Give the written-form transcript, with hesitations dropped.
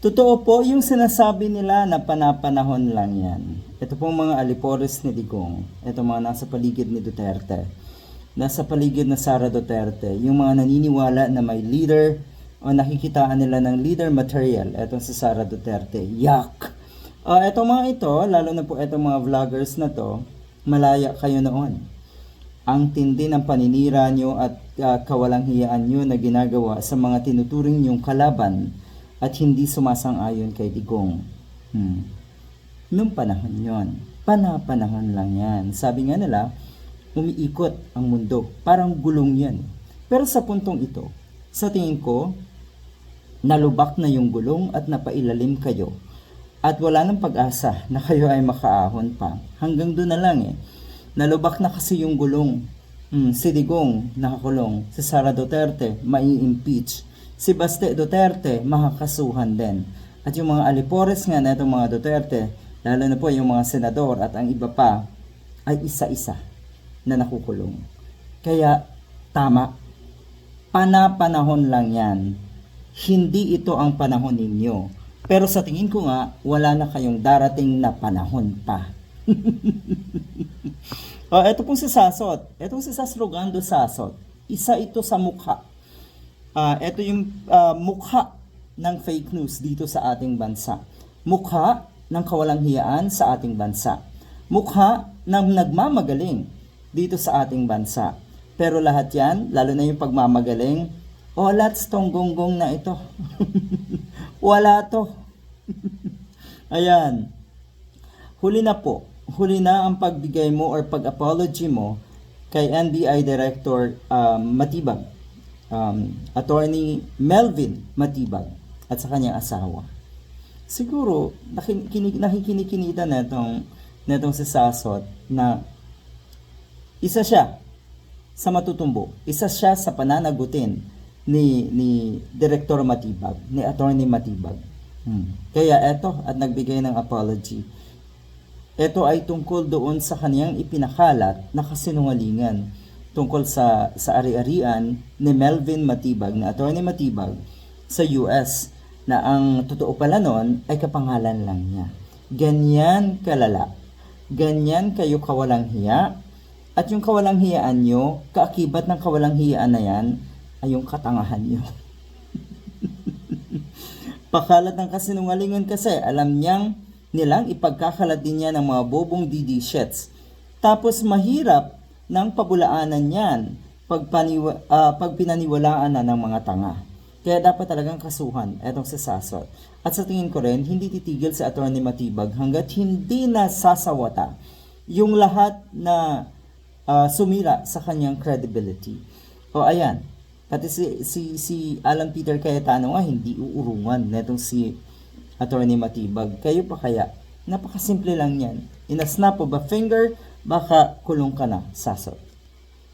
Totoo po yung sinasabi nila na panapanahon lang yan. Ito pong mga alipores ni Digong, ito mga nasa paligid ni Duterte, nasa paligid na Sara Duterte, yung mga naniniwala na may leader o nakikitaan nila ng leader material, etong si Sara Duterte. Yak! Etong mga ito, lalo na po etong mga vloggers na to, malaya kayo noon. Ang tindi ng paninira nyo at kawalang hiyaan nyo na ginagawa sa mga tinuturing nyong kalaban at hindi sumasang-ayon kay Digong. Nung panahon yon, panahon lang yan. Sabi nga nila, umiikot ang mundo. Parang gulong yan. Pero sa puntong ito, sa tingin ko, nalubak na yung gulong at napailalim kayo. At wala nang pag-asa na kayo ay makaahon pa. Hanggang doon na lang eh. Nalubak na kasi yung gulong. Si Digong nakakulong. Si Sara Duterte mai-impeach. Si Baste Duterte makakasuhan din. At yung mga alipores nga na itong mga Duterte, lalo na po yung mga senador at ang iba pa, ay isa-isa na nakukulong. Kaya tama, panahon lang yan. Hindi ito ang panahon ninyo. Pero sa tingin ko nga, wala na kayong darating na panahon pa. Ito pong si Sasot. Itong si Sasrogando Sasot. Isa ito sa mukha. Ito yung mukha ng fake news dito sa ating bansa. Mukha ng kawalang hiyaan sa ating bansa. Mukha ng nagmamagaling dito sa ating bansa. Pero lahat yan, lalo na yung pagmamagaling, lats tong gonggong na ito. Wala to. Ayan. Huli na po. Huli na ang pagbigay mo or pag-apology mo kay NBI Director Matibag. Attorney Melvin Matibag at sa kanyang asawa. Siguro nakikinikinita na itong si Sasot na isa siya sa matutumbo, isa siya sa pananagutin ni Director Matibag, ni Attorney Matibag. Kaya eto at nagbigay ng apology. Ito ay tungkol doon sa kanyang ipinakalat na kasinungalingan tungkol sa ari-arian ni Melvin Matibag, na Attorney Matibag sa US, na ang totoo pala nun ay kapangalan lang niya. Ganyan kalala. Ganyan kayo kawalang hiya. At yung kawalang hiyaan nyo, kaakibat ng kawalang hiyaan na yan, ay yung katangahan nyo. Pakalat ng kasinungalingan kasi, alam nilang ipagkakalat din niya ng mga bobong DD shits. Tapos mahirap ng pabulaanan yan pag pinaniwalaan na ng mga tanga. Kaya dapat talagang kasuhan etong si Sasot. At sa tingin ko rin, hindi titigil si Attorney Matibag hanggat hindi na sasawata yung lahat na sumira sa kanyang credibility. Ayan, pati si Alan Peter Cayetano nga hindi uurungan netong si Attorney Matibag. Kayo pa kaya? Napakasimple lang yan. In a snap of a finger, baka kulong ka na, Sasot.